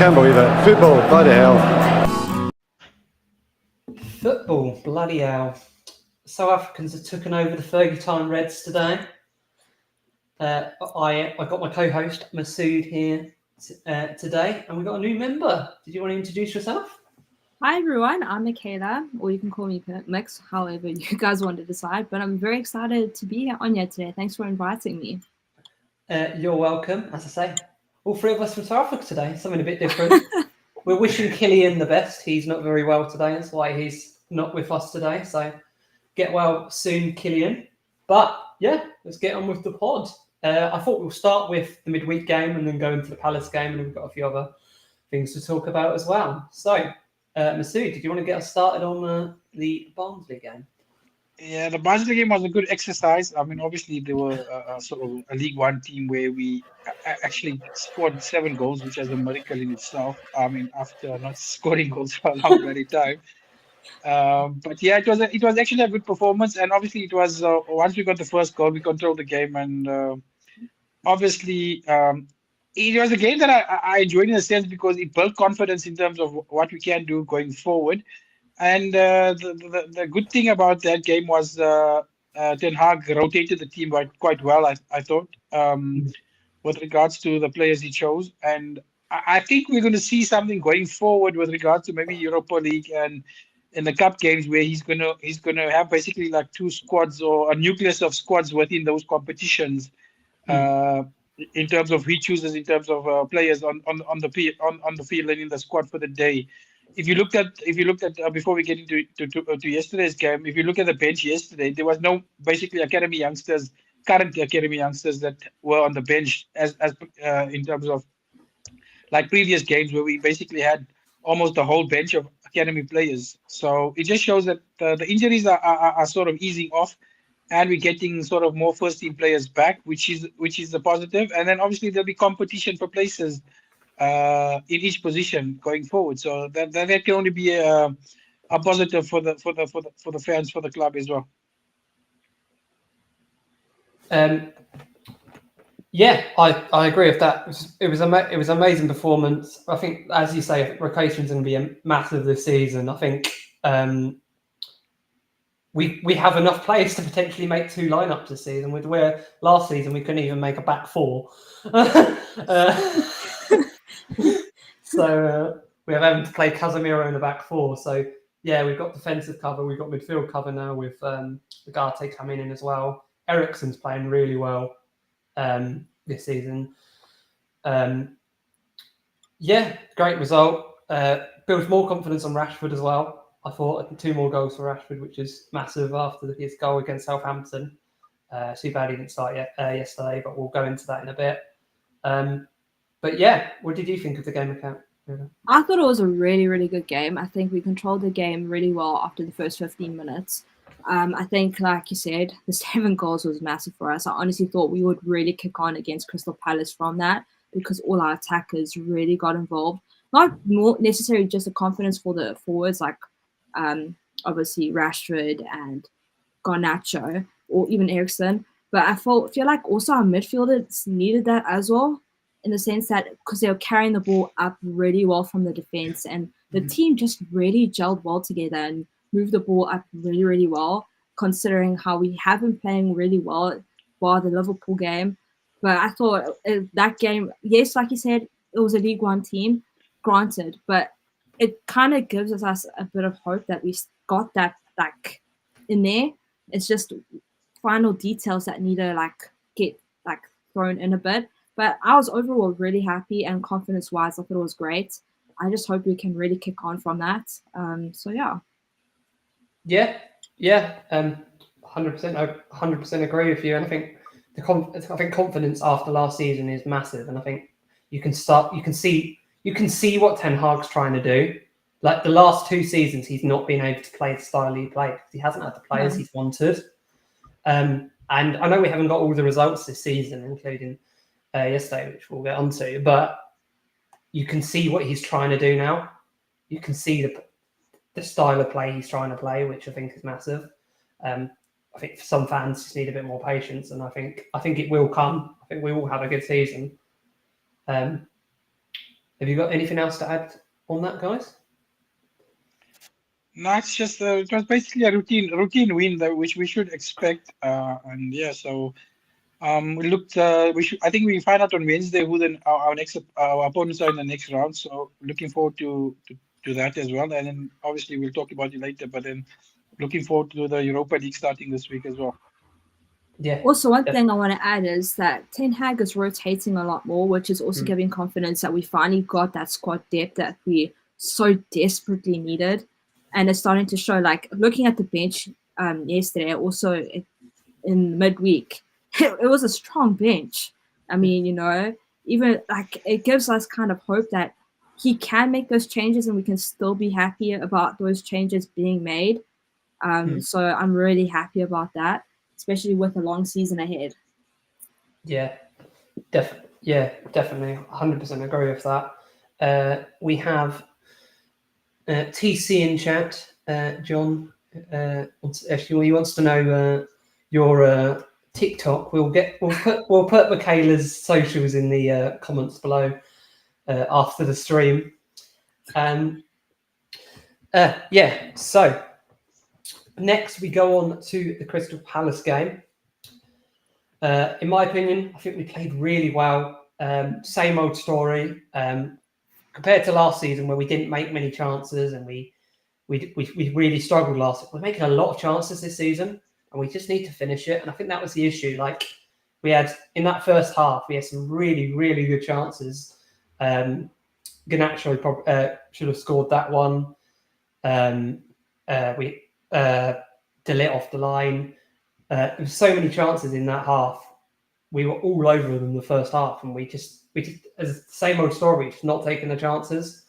can't believe it. Football, bloody hell. Football, bloody hell. South Africans have taken over the Fergie time Reds today. I got my co-host Masood here today, and we got a new member. Did you want to introduce yourself? Hi everyone, I'm Michaela, or you can call me Mix, however you guys want to decide. But I'm very excited to be on here today. Thanks for inviting me. You're welcome. As I say, all three of us from South Africa today. Something a bit different. We're wishing Killian the best. He's not very well today. That's why he's not with us today. So get well soon, Killian. But yeah, let's get on with the pod. I thought we'll start with the midweek game and then go into the Palace game, and we've got a few other things to talk about as well. So, Masood, did you want to get us started on the Barnsley game? Yeah, the Barnsley game was a good exercise. I mean, obviously, they were sort of a League One team where we actually scored 7 goals, which is a miracle in itself. I mean, after not scoring goals for a long bloody time. But yeah, it was actually a good performance, and obviously, it was once we got the first goal, we controlled the game, and obviously, it was a game that I enjoyed in a sense because it built confidence in terms of what we can do going forward. And the good thing about that game was Ten Hag rotated the team quite well, I thought, with regards to the players he chose. And I think we're going to see something going forward with regards to maybe Europa League and in the cup games where he's going to have basically like 2 squads or a nucleus of squads within those competitions. In terms of he chooses in terms of players on the field and in the squad for the day. If you looked at before we get into to yesterday's game, if you look at the bench yesterday, there was no basically current academy youngsters that were on the bench as in terms of like previous games where we basically had almost the whole bench of academy players. So it just shows that the injuries are sort of easing off, and we're getting sort of more first team players back, which is a positive. And then obviously there'll be competition for places in each position going forward. So that can only be a positive for the fans, for the club as well. Yeah, I agree with that. It was an amazing performance. I think, as you say, rotation's going to be massive this season. I think we have enough players to potentially make 2 lineups this season. Where last season we couldn't even make a back 4. So we're having to play Casemiro in the back 4. So yeah, we've got defensive cover, we've got midfield cover now with Ugarte coming in as well. Eriksen's playing really well this season. Yeah, great result. Builds more confidence on Rashford as well. I thought 2 more goals for Rashford, which is massive after his goal against Southampton. Too bad he didn't start yesterday, but we'll go into that in a bit. But yeah, what did you think of the game account? I thought it was a really, really good game. I think we controlled the game really well after the first 15 minutes. I think, like you said, the 7 goals was massive for us. I honestly thought we would really kick on against Crystal Palace from that because all our attackers really got involved. Not more necessarily just a confidence for the forwards, like obviously Rashford and Garnacho or even Eriksen. But I feel like also our midfielders needed that as well, in the sense that because they were carrying the ball up really well from the defense, and the team just really gelled well together and moved the ball up really, really well, considering how we have been playing really well bar the Liverpool game. But I thought that game, yes, like you said, it was a League One team, granted, but it kind of gives us a bit of hope that we got that like in there. It's just final details that need to get thrown in a bit. But I was overall really happy, and confidence-wise, I thought it was great. I just hope we can really kick on from that. So yeah. Yeah, 100%. I 100% agree with you. And I think confidence after last season is massive. And I think you can see what Ten Hag's trying to do. Like the last 2 seasons, he's not been able to play the style he played because he hasn't had the players he's wanted. And I know we haven't got all the results this season, including yesterday, which we'll get onto, but you can see what he's trying to do now. You can see the style of play he's trying to play, which I think is massive. I think some fans just need a bit more patience, and I think it will come. I think we will have a good season. Have you got anything else to add on that, guys? No, it's just it was basically a routine win that which we should expect. And yeah, so we looked. We should. I think we find out on Wednesday who then our opponents are in the next round. So looking forward to that as well. And then obviously we'll talk about it later. But then looking forward to the Europa League starting this week as well. Yeah. Also, one thing I want to add is that Ten Hag is rotating a lot more, which is also Mm. giving confidence that we finally got that squad depth that we so desperately needed. And it's starting to show, like looking at the bench yesterday, also in midweek, it was a strong bench. I mean, even like it gives us kind of hope that he can make those changes and we can still be happy about those changes being made. So I'm really happy about that, especially with a long season ahead. Yeah, definitely. 100% agree with that. We have TC in chat. John, if he wants to know your TikTok, we'll put Michaela's socials in the comments below after the stream. So next we go on to the Crystal Palace game. In my opinion, I think we played really well. Same old story compared to last season where we didn't make many chances and we really struggled last season. We're making a lot of chances this season and we just need to finish it. And I think that was the issue. Like we had in that first half, we had some really, really good chances. Garnacho probably should have scored that one. We Delit off the line. There were so many chances in that half. We were all over them the first half, and we just as the same old story, just not taking the chances.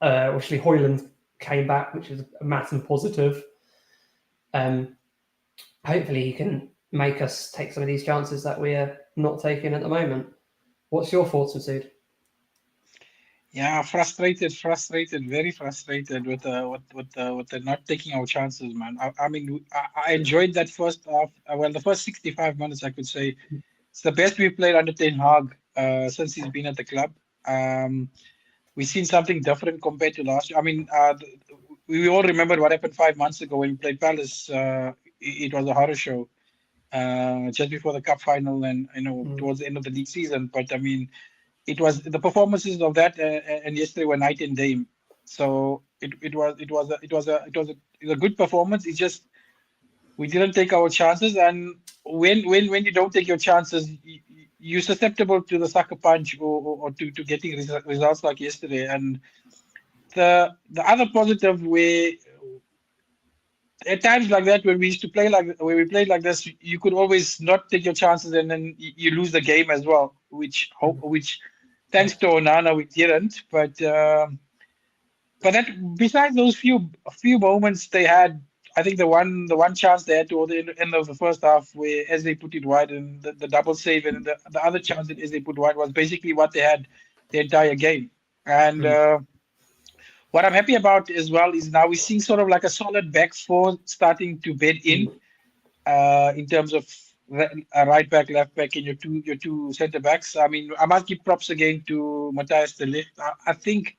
Obviously, Hoyland came back, which is a massive positive. Hopefully, he can make us take some of these chances that we're not taking at the moment. What's your thoughts, Masood? Yeah, frustrated, very frustrated with the not taking our chances, man. I mean, I enjoyed that first half. Well, the first 65 minutes, I could say, it's the best we've played under Ten Hag since he's been at the club. We've seen something different compared to last year. I mean, we all remember what happened 5 months ago when we played Palace. It was a horror show just before the cup final and towards the end of the league season. But I mean, it was the performances of that and yesterday were night and day. So it was a good performance. It's just we didn't take our chances, and when you don't take your chances, you're susceptible to the sucker punch or to getting results like yesterday. And the other positive way, at times like that, when we used to play when we played like this, you could always not take your chances, and then you lose the game as well. Which thanks to Onana, we didn't. But that besides those few moments they had, I think the one chance they had toward the end of the first half, where as they put it wide and the double save, and the other chance that as they put wide was basically what they had the entire game. And what I'm happy about as well is now we're seeing sort of like a solid back four starting to bed in terms of a right back, left back, and your two centre backs. I mean, I must give props again to Matthias de Ligt. I think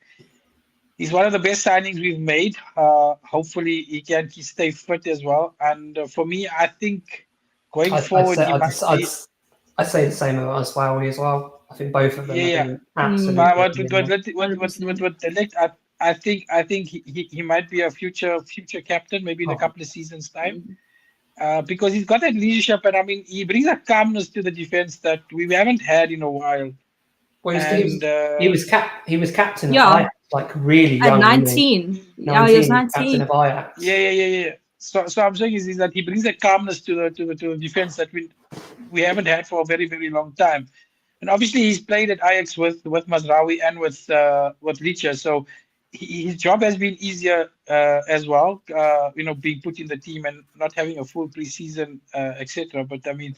he's one of the best signings we've made. Hopefully, he can stay fit as well. And for me, I think going forward, I'd say the same about Swowley as well. I think both of them have been absolutely. With de Ligt, I think he might be a future captain, maybe in a couple of seasons' time. Because he's got that leadership, and I mean, he brings a calmness to the defense that we haven't had in a while. Well, he was captain Yeah. of Ajax, like really young. At 19. Yeah, he was 19. Captain of Ajax. Yeah. So I'm saying is that he brings a calmness to the defense that we haven't had for a very, very long time. And obviously, he's played at Ajax with Mazraoui and with Licha, so his job has been easier as well, being put in the team and not having a full preseason, etc. But I mean,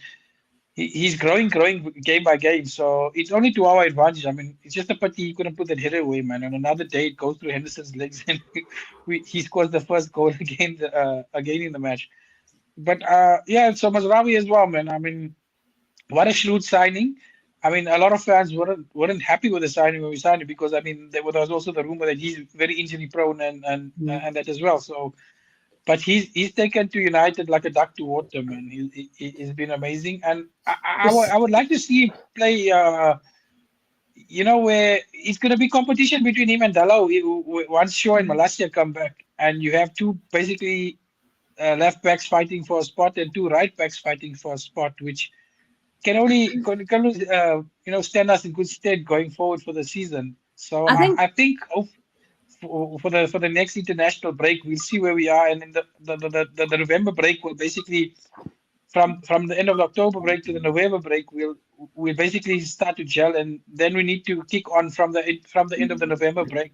he's growing game by game. So it's only to our advantage. I mean, it's just a pity he couldn't put that header away, man. On another day, it goes through Henderson's legs and he scores the first goal again in the match. But so Mazraoui as well, man. I mean, what a shrewd signing. I mean, a lot of fans weren't happy with the signing when we signed him because I mean there was also the rumor that he's very injury prone and that as well. So, but he's taken to United like a duck to water, man. He's been amazing, and I would like to see him play. Where it's going to be competition between him and Dalot once Shaw and Malacia come back, and you have two basically left backs fighting for a spot and two right backs fighting for a spot, which can only stand us in good stead going forward for the season. So I think for the next international break we'll see where we are, and in the November break will basically from the end of the October break to the November break we'll basically start to gel, and then we need to kick on from the end of the November break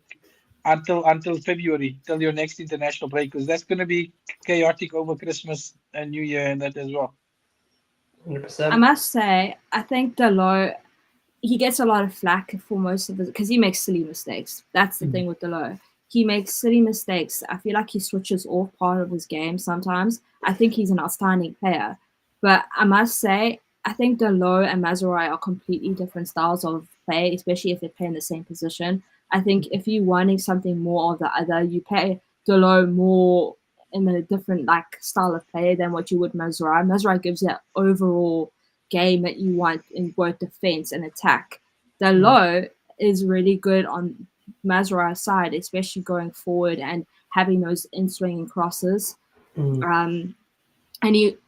until February, till your next international break, because that's going to be chaotic over Christmas and New Year and that as well. 100%. I must say, I think Dalot, he gets a lot of flack for most of it because he makes silly mistakes. That's the thing with Dalot. He makes silly mistakes. I feel like he switches off part of his game sometimes. I think he's an outstanding player. But I must say, I think Dalot and Mazraoui are completely different styles of play, especially if they play in the same position. I think if you're wanting something more of the other, you play Dalot more in a different style of play than what you would Mazraoui. Mazraoui gives you that overall game that you want in both defense and attack. Dalot is really good on Mazraoui's side, especially going forward and having those in-swinging crosses. And I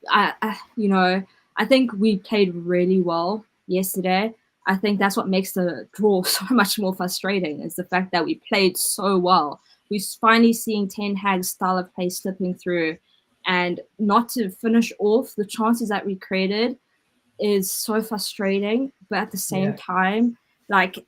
think we played really well yesterday. I think that's what makes the draw so much more frustrating, is the fact that we played so well. We're finally seeing Ten Hag's style of play slipping through, and not to finish off the chances that we created is so frustrating. But at the same time,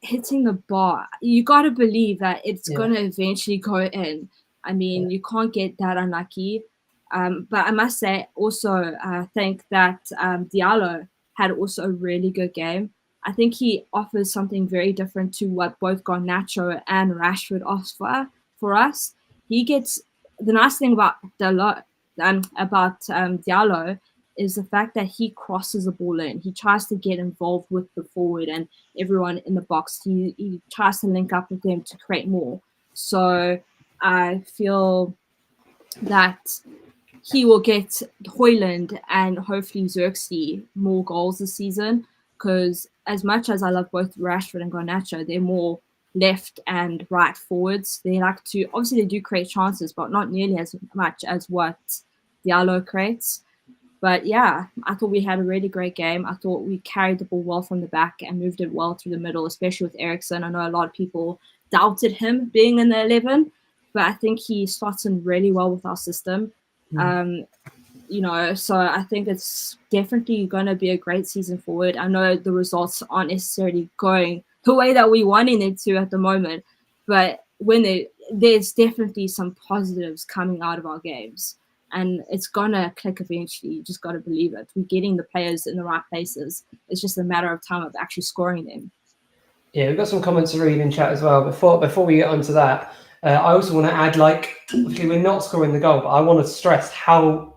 hitting the bar, you got to believe that it's going to eventually go in. I mean, you can't get that unlucky. But I must say also, I think that Diallo had also a really good game. I think he offers something very different to what both Garnacho and Rashford offer for us. He gets, the nice thing about Diallo is the fact that he crosses the ball in. He tries to get involved with the forward and everyone in the box. He tries to link up with them to create more. So I feel that he will get Højlund and hopefully Xerxes more goals this season, because as much as I love both Rashford and Garnacho, they're more left and right forwards. They like to, obviously they do create chances, but not nearly as much as what Diallo creates. But yeah, I thought we had a really great game. I thought we carried the ball well from the back and moved it well through the middle, especially with Eriksen. I know a lot of people doubted him being in the 11, but I think he slots in really well with our system. So I think it's definitely going to be a great season forward. I know the results aren't necessarily going the way that we wanted it to at the moment, but there's definitely some positives coming out of our games, and it's going to click eventually. You just got to believe it. We're getting the players in the right places. It's just a matter of time of actually scoring them. Yeah, we've got some comments to read in chat as well. Before we get onto that, I also want to add, obviously we're not scoring the goal, but I want to stress how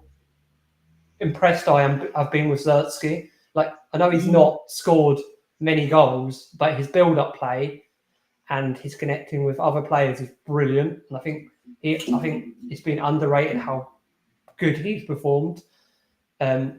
impressed I've been with Zertsky. I know he's not scored many goals, but his build-up play and his connecting with other players is brilliant. And I think it's been underrated how good he's performed. We're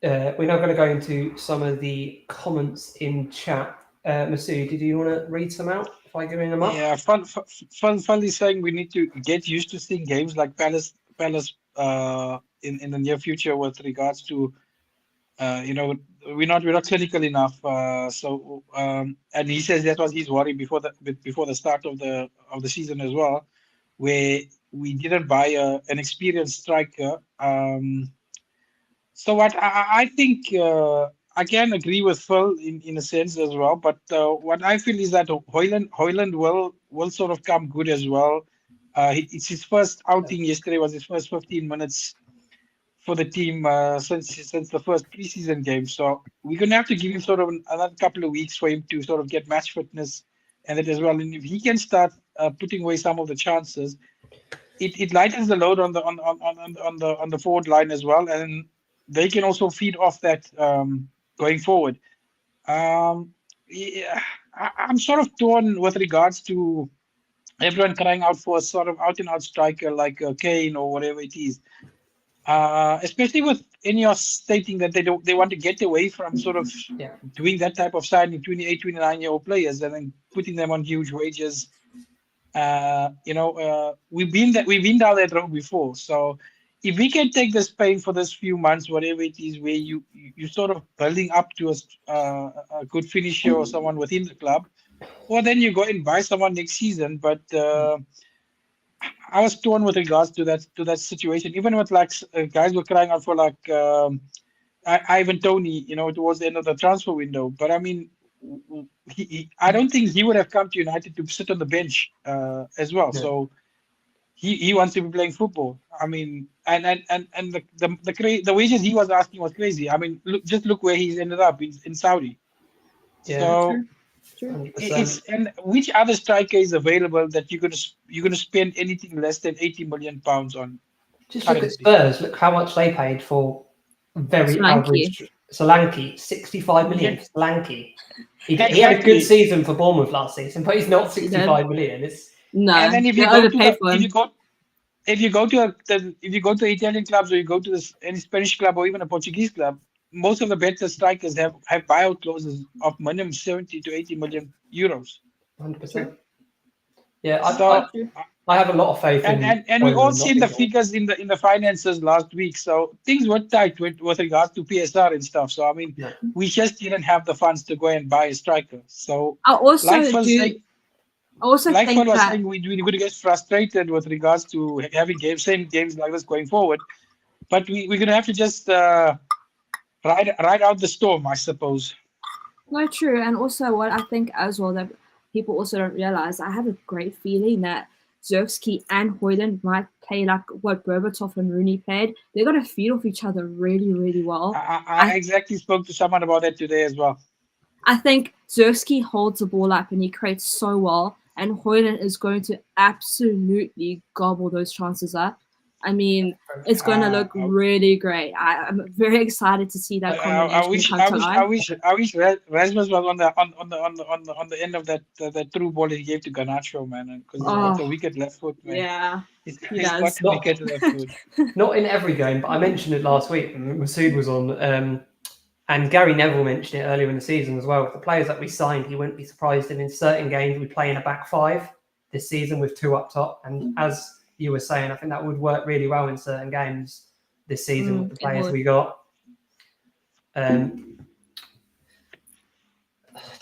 now going to go into some of the comments in chat. Masood, did you want to read some out if I give them up? Yeah, Funly saying we need to get used to seeing games like Palace in the near future with regards to we're not clinical enough. And he says that was his worry before the start of the season as well, where we didn't buy an experienced striker. So what I think I can agree with Phil in a sense as well, but what I feel is that Højlund will sort of come good as well. It's his first outing yesterday, was his first 15 minutes for the team since the first preseason game. So we're going to have to give him sort of another couple of weeks for him to sort of get match fitness and that as well. And if he can start putting away some of the chances, it lightens the load on the forward line as well, and they can also feed off that going forward. Yeah, I'm sort of torn with regards to everyone crying out for a sort of out and out striker like Kane or whatever it is. Especially with Ineos stating that they want to get away from sort of Yeah. doing that type of signing 28, 29-year-old players and then putting them on huge wages. We've been down that road before. So if we can take this pain for this few months, whatever it is, where you sort of building up to a good finisher or someone within the club, or then you go and buy someone next season. But I was torn with regards to that situation. Even with like guys were crying out for like Ivan Toney, towards the end of the transfer window. But I mean, I don't think he would have come to United to sit on the bench as well. No. So he wants to be playing football. I mean, and the wages he was asking was crazy. I mean, look where he's ended up in Saudi. Yeah. So. True. 100%. And which other striker is available that you're gonna spend anything less than 80 million pounds on? Just look at Spurs. Look how much they paid for very Solanke. average Solanke. 65 million for Solanke. He had a Exactly. good season for Bournemouth last season, but he's not 65 million. It's No, And then if they you go overpaid for to him. if you go to Italian clubs or you go to any Spanish club or even a Portuguese club, most of the better strikers have buyout clauses of minimum 70 to 80 million euros. 100%. Yeah, So I have a lot of faith in. and we've all Hoyland, seen the figures in the finances last week. So things were tight with regards to PSR and stuff. So I mean, Yeah. we just didn't have the funds to go and buy a striker. So I also like Phil think was that saying, we're going to get frustrated with regards to having same games like this going forward. But we're going to have to just ride out the storm, I suppose. no, true. And also what I think as well that people also don't realize, I have a great feeling that Zerkzee and Hoyland might play like what Berbatov and Rooney played. They're going to feed off each other really, really well. I exactly spoke to someone about that today as well. I think Zerkzee holds the ball up and he creates so well, and Hoyland is going to absolutely gobble those chances up. I mean, it's going to look really great. I'm very excited to see that combination come to life. I wish Rasmus was on the end of that through ball he gave to Garnacho, man, because it's a wicked left foot, man. Yeah, he's got a wicked left foot. Not in every game, but I mentioned it last week when Masood was on. And Gary Neville mentioned it earlier in the season as well. With the players that we signed, he wouldn't be surprised if in certain games we play in a back five this season with two up top. And as you were saying, I think that would work really well in certain games this season with the players we got. Don't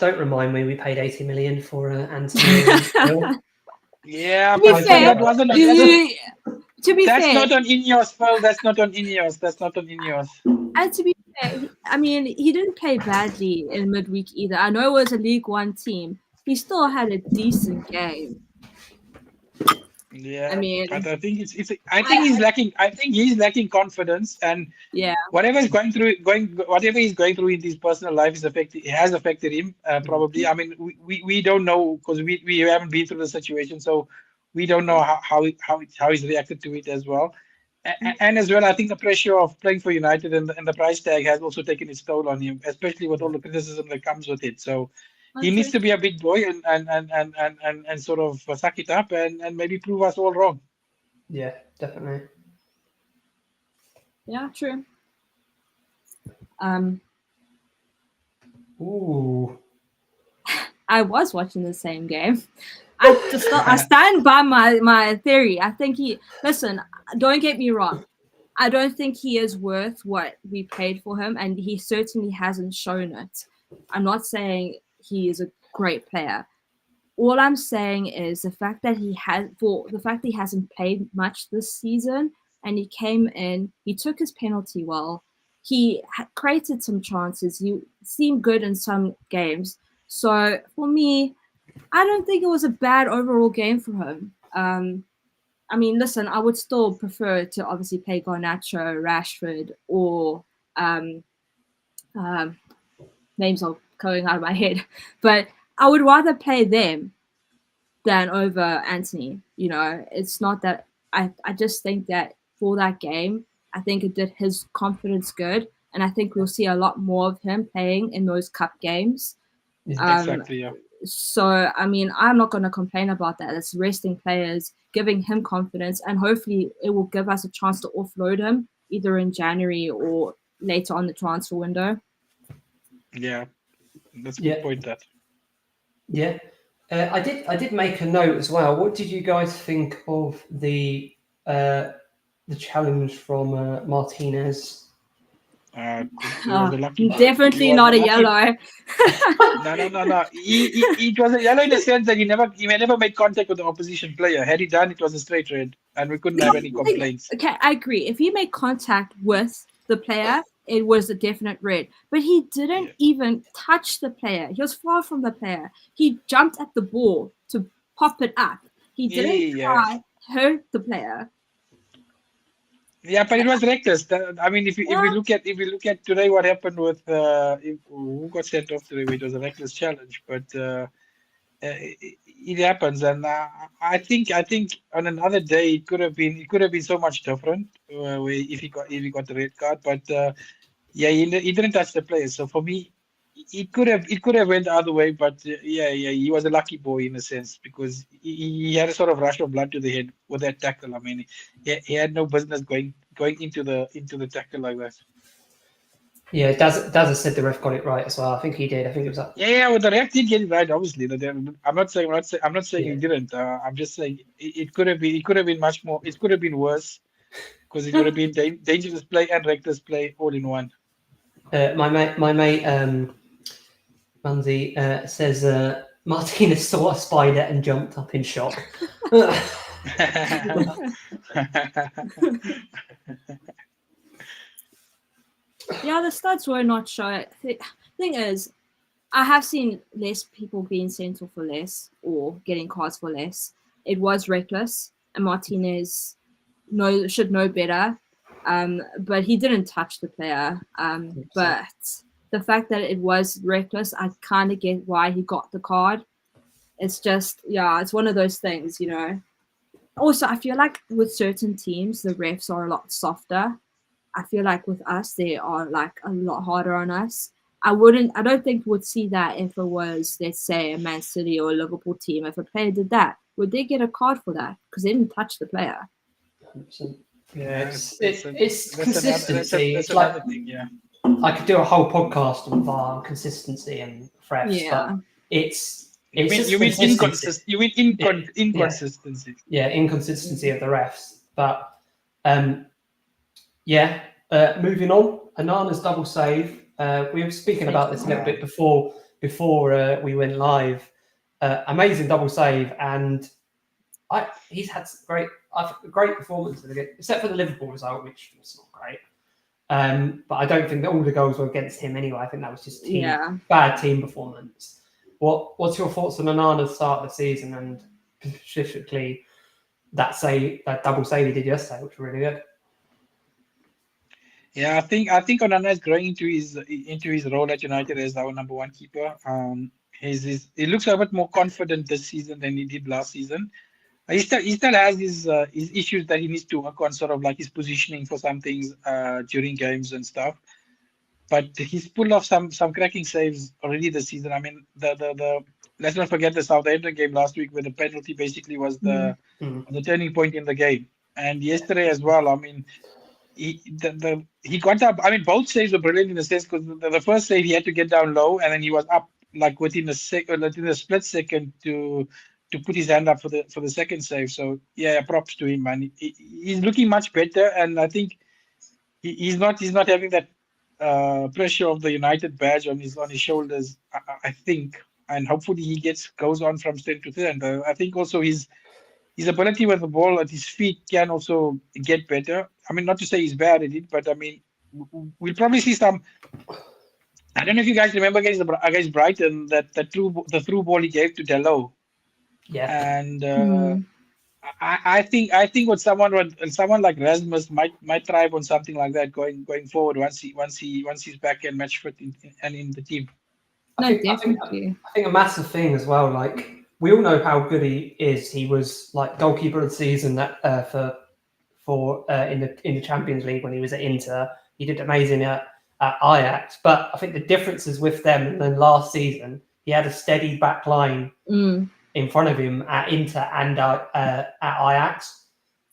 remind me we paid 80 million for Anthony. Yeah, to be but fair, that wasn't. That's not on Ineos, Phil. That's not on Ineos. And to be fair, I mean, he didn't play badly in midweek either. I know it was a League One team. He still had a decent game. Yeah, I mean, but I think he's lacking. I think he's lacking confidence, and whatever he's going through in his personal life has affected him. Probably. I mean, we don't know because we haven't been through the situation, so we don't know how he's reacted to it as well. And as well, I think the pressure of playing for United and the price tag has also taken its toll on him, especially with all the criticism that comes with it. So he needs to be a big boy and sort of suck it up and maybe prove us all wrong. Yeah, definitely. Yeah, true. Ooh. I was watching the same game. I stand by my theory. I think listen, don't get me wrong. I don't think he is worth what we paid for him, and he certainly hasn't shown it. I'm not saying he is a great player. All I'm saying is the fact that he hasn't played much this season, and he came in, he took his penalty well, he created some chances, he seemed good in some games. So for me, I don't think it was a bad overall game for him. I mean, listen, I would still prefer to obviously play Garnacho, Rashford, or names are going out of my head, but I would rather play them than over Anthony. It's not that I just think that for that game, I think it did his confidence good. and I think we'll see a lot more of him playing in those cup games. Exactly, yeah. So, I mean, I'm not going to complain about that. It's resting players, giving him confidence, and hopefully it will give us a chance to offload him either in January or later on the transfer window. Yeah, that's a good point. That. Yeah, I did make a note as well. What did you guys think of the challenge from Martinez? Definitely not a yellow. No. It was a yellow in the sense that he never made contact with the opposition player. Had he done, it was a straight red, and we couldn't have any complaints. Okay, I agree. If he made contact with the player, it was a definite red. But he didn't even touch the player. He was far from the player. He jumped at the ball to pop it up. He didn't try to hurt the player. Yeah, but it was reckless. I mean, if we look at today, what happened with who got sent off today? It was a reckless challenge, but it happens, and I think on another day it could have been so much different if he got the red card. But he didn't touch the player. So for me, it could have went the other way. But he was a lucky boy in a sense because he had a sort of rush of blood to the head with that tackle. I mean, he had no business going into the tackle like that. Yeah, Dazza said the ref got it right as well. I think he did. I think it was that. Well, the ref did get it right. Obviously, I'm not saying he didn't. I'm just saying it could have been much more. It could have been worse because it would have been dangerous play and reckless play all in one. My mate Manzi says Martinez saw a spider and jumped up in shock. Yeah, the stats were not sure. The thing is, I have seen less people being sent off for less or getting cards for less. It was reckless, and Martinez should know better. But he didn't touch the player. But the fact that it was reckless, I kind of get why he got the card. It's just, it's one of those things, Also, I feel like with certain teams, the refs are a lot softer. I feel like with us, they are like a lot harder on us. I don't think we'd see that if it was, let's say, a Man City or a Liverpool team. If a player did that, would they get a card for that? Because they didn't touch the player. 100%. Yeah, it's consistency. It's like another thing, yeah. I could do a whole podcast on VAR consistency and refs, but you mean inconsistency. Yeah, inconsistency of the refs. But moving on, Anana's double save. We were speaking about this a little bit before we went live. Amazing double save, and he's had great performance in the game, except for the Liverpool result, which was not great. But I don't think that all the goals were against him anyway. I think that was just bad team performance. What's your thoughts on Anana's start of the season and specifically that double save he did yesterday, which was really good? Yeah, I think Onana is growing into his role at United as our number one keeper. He looks a bit more confident this season than he did last season. He still has his issues that he needs to work on, sort of like his positioning for some things during games and stuff. But he's pulled off some cracking saves already this season. I mean, the let's not forget the Southampton game last week, where the penalty basically was the turning point in the game. And yesterday as well. I mean, he got up. I mean, both saves were brilliant in the sense because the first save he had to get down low, and then he was up like within a split second to put his hand up for the second save. So props to him, man. He's looking much better, and I think he's not having that pressure of the United badge on his shoulders. I think, and hopefully he goes on from strength to strength. I think also his ability with the ball at his feet can also get better. I mean, not to say he's bad at it, but I mean, we'll probably see some. I don't know if you guys remember against Brighton the through ball he gave to Dello. Yeah. And I think with someone like Rasmus might thrive on something like that going forward once he's back and match fit and in the team. I think a massive thing as well. Like, we all know how good he is. He was like goalkeeper of the season in the Champions League when he was at Inter. He did amazing at at Ajax. But I think the differences with them and then last season, he had a steady back line in front of him at Inter and at Ajax.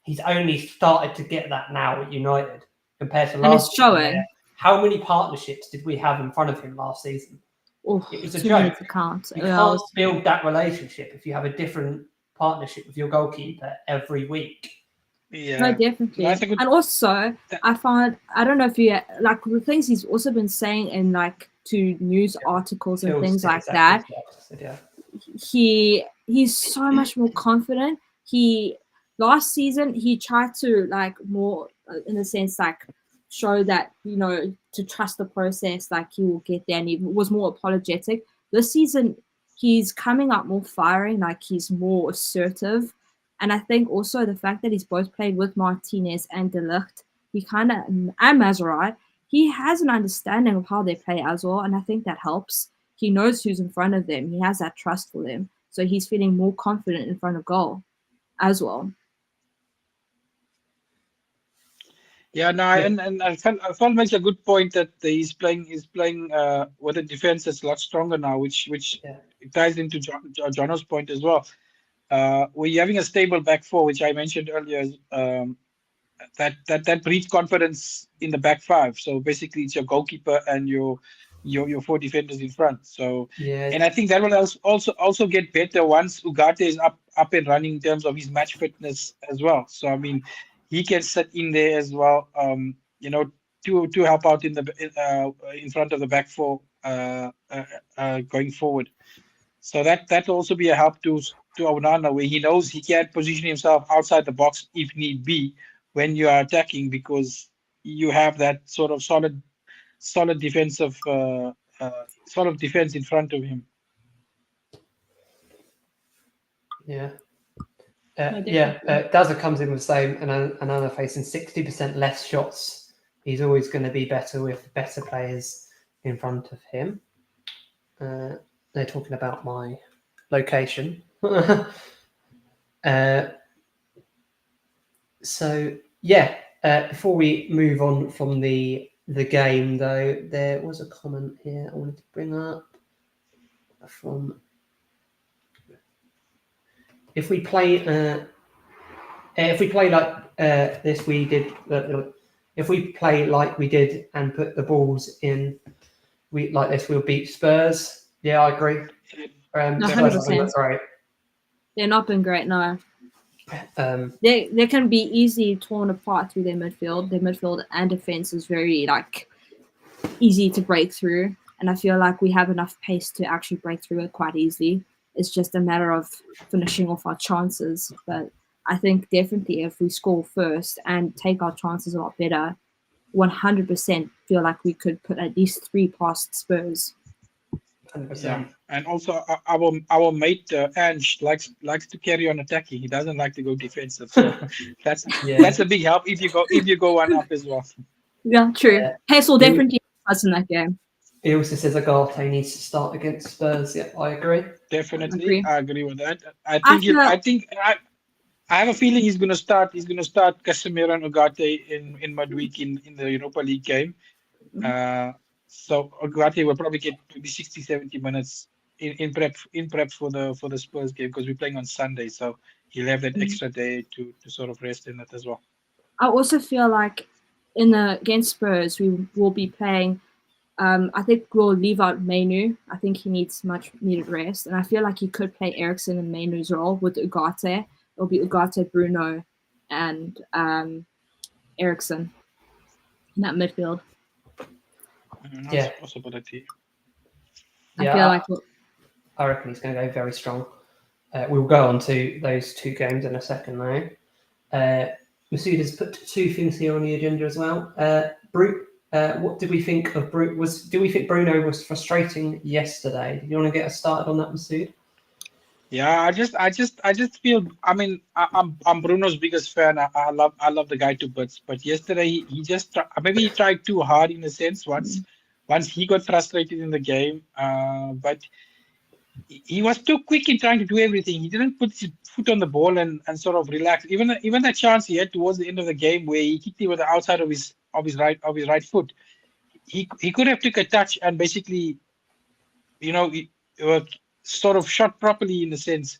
He's only started to get that now at United compared to last And it's season. showing. How many partnerships did we have in front of him last season? It was a too many joke. to count. You can't build that relationship if you have a different partnership with your goalkeeper every week. Yeah, No, definitely. And also, I don't know if you like the things he's also been saying in like to news articles and things like that. He's so much more confident. Last season he tried to like more in a sense like show that to trust the process, like he will get there, and he was more apologetic. This season he's coming up more firing, like he's more assertive. And I think also the fact that he's both played with Martinez and De Ligt, and Mazraoui, he has an understanding of how they play as well, and I think that helps. He knows who's in front of them. He has that trust for them, so he's feeling more confident in front of goal as well. Yeah, no, and I felt makes a good point that he's playing with a defense that's a lot stronger now, which ties into Jono's point as well. We're having a stable back four, which I mentioned earlier. That breeds confidence in the back five. So basically, it's your goalkeeper and your four defenders in front. So and I think that will also get better once Ugarte is up and running in terms of his match fitness as well. So I mean, he can sit in there as well. To help out in front of the back four going forward. So that will also be a help to Onana, where he knows he can position himself outside the box if need be when you are attacking, because you have that sort of solid defensive defense in front of him. Daza comes in with saying Onana facing 60% less shots. He's always going to be better with better players in front of him. They're talking about my location. Before we move on from the game, though, there was a comment here I wanted to bring up from if we play like this, we did. If we play like we did and put the balls in, like this, we'll beat Spurs. Yeah, I agree. 100%. Right. They're not been great, no. They can be easily torn apart through their midfield. Their midfield and defense is very easy to break through, and I feel like we have enough pace to actually break through it quite easily. It's just a matter of finishing off our chances. But I think definitely if we score first and take our chances a lot better, 100% feel like we could put at least 3 past Spurs. 100%. Yeah. And also our mate Ange likes to carry on attacking. He doesn't like to go defensive. So that's a big help if you go one up as well. Yeah, true. Hassel definitely us in that game. He also says Ugarte needs to start against Spurs. Yeah, I agree. Definitely, I agree with that. I have a feeling he's going to start. He's going to start Casemiro and Ugarte in midweek in the Europa League game. So Ugarte will probably get maybe 60-70 minutes in prep for the Spurs game, because we're playing on Sunday. So he'll have that extra day to sort of rest in it as well. I also feel like against Spurs we will be playing. I think we'll leave out Mainu. I think he needs much needed rest, and I feel like he could play Eriksen in Mainu's role with Ugarte. It'll be Ugarte, Bruno, and Eriksen in that midfield. That's a possibility. I reckon he's going to go very strong. We'll go on to those 2 games in a second now. Masood has put 2 things here on the agenda as well. What did we think of Bruno? Do we think Bruno was frustrating yesterday? Do you want to get us started on that, Masood? Yeah, I just feel. I mean, I'm Bruno's biggest fan. I love the guy to bits. But yesterday he just maybe he tried too hard in a sense. Once he got frustrated in the game, but he was too quick in trying to do everything. He didn't put his foot on the ball and sort of relax. Even that chance he had towards the end of the game where he kicked it with the outside of his right foot. he could have took a touch and basically, he sort of shot properly in the sense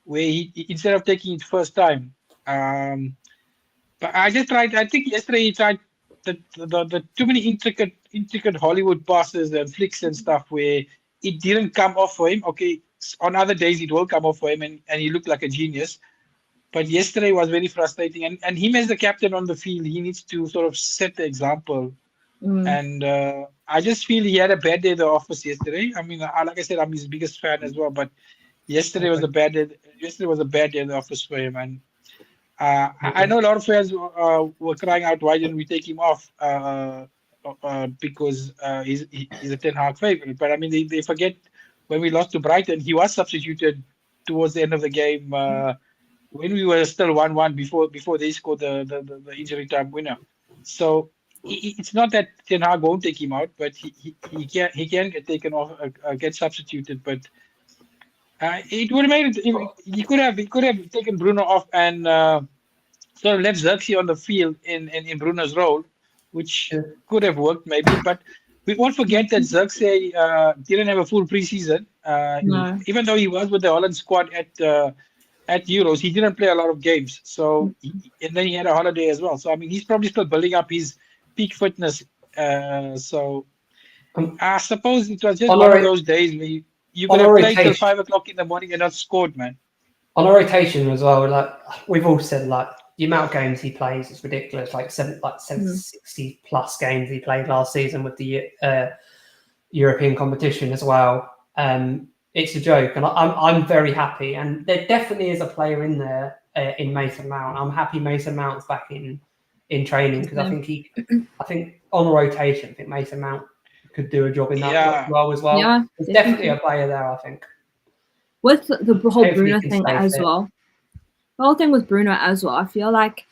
where he instead of taking it first time. But I think yesterday he tried the too many intricate Hollywood passes and flicks and stuff where it didn't come off for him. Okay, on other days it will come off for him and he looked like a genius. But yesterday was very frustrating. And him as the captain on the field, he needs to sort of set the example. And I just feel he had a bad day at the office yesterday. I mean, like I said, I'm his biggest fan as well. But yesterday was a bad day. Yesterday was a bad day at the office for him. And I know a lot of fans were crying out, why didn't we take him off? Because he's a Ten Hag favorite. But I mean, they forget when we lost to Brighton, he was substituted towards the end of the game when we were still 1-1 before they scored the injury time winner. So it's not that Ten Hag won't take him out, but he can get taken off, get substituted. But it would have made it. He could have taken Bruno off and sort of left Xerxes on the field in Bruno's role, which could have worked maybe. But we won't forget that Xerxes didn't have a full preseason. No. Even though he was with the Holland squad at Euros, he didn't play a lot of games. So and then he had a holiday as well. So I mean, he's probably still building up his peak fitness. So I suppose it was just one of those days where you could have played till 5 o'clock in the morning and not scored, man. On a rotation as well, like we've all said, like the amount of games he plays is ridiculous. Like 60 plus games he played last season with the European competition as well. It's a joke, and I'm very happy. And there definitely is a player in there in Mason Mount. I'm happy Mason Mount's back in training because I think on a rotation, I think Mason Mount could do a job in that role as well. Yeah, there's definitely a player there, I think. With the whole Bruno thing as well. The whole thing with Bruno as well, I feel like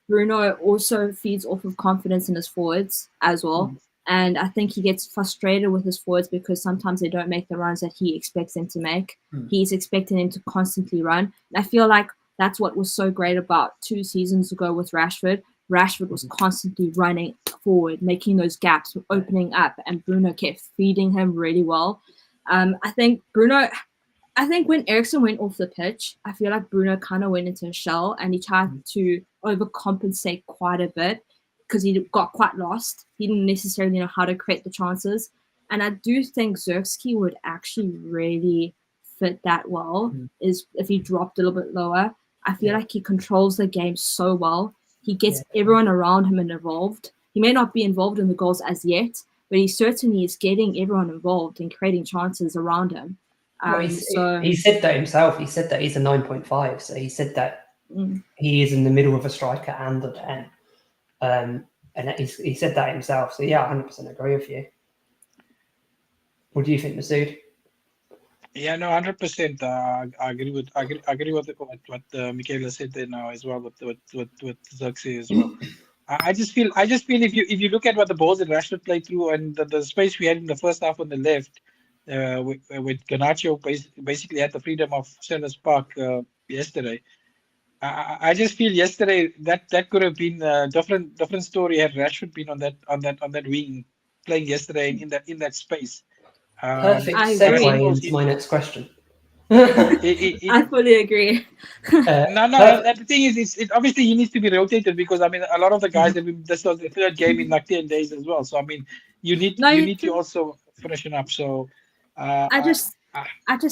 Bruno also feeds off of confidence in his forwards as well. And I think he gets frustrated with his forwards because sometimes they don't make the runs that he expects them to make. He's expecting them to constantly run. And I feel like that's what was so great about 2 seasons ago with Rashford. Rashford was constantly running forward, making those gaps, opening up, and Bruno kept feeding him really well. I think when Eriksen went off the pitch, I feel like Bruno kind of went into a shell and he tried to overcompensate quite a bit because he got quite lost. He didn't necessarily know how to create the chances. And I do think Xerxes would actually really fit that well is if he dropped a little bit lower. I feel like he controls the game so well. He gets everyone around him involved. He may not be involved in the goals as yet, but he certainly is getting everyone involved and creating chances around him. He said that himself. He said that he's a 9.5. So he said that he is in the middle of a striker and a 10. And he said that himself. So yeah, 100% agree with you. What do you think, Masood? Yeah, no, 100%. I agree with what Michaela said there now as well with Xerxes as well. I just feel if you look at what the balls that Rashford played through and the space we had in the first half on the left, with Garnacho basically had the freedom of Sellers Park yesterday. I just feel yesterday that could have been a different story had Rashford been on that wing playing yesterday in that space. Perfect segue into my next question. I fully agree. The thing is, it obviously he needs to be rotated because I mean a lot of the guys this was the third game in like 10 days as well. So I mean you need to also freshen up. So I just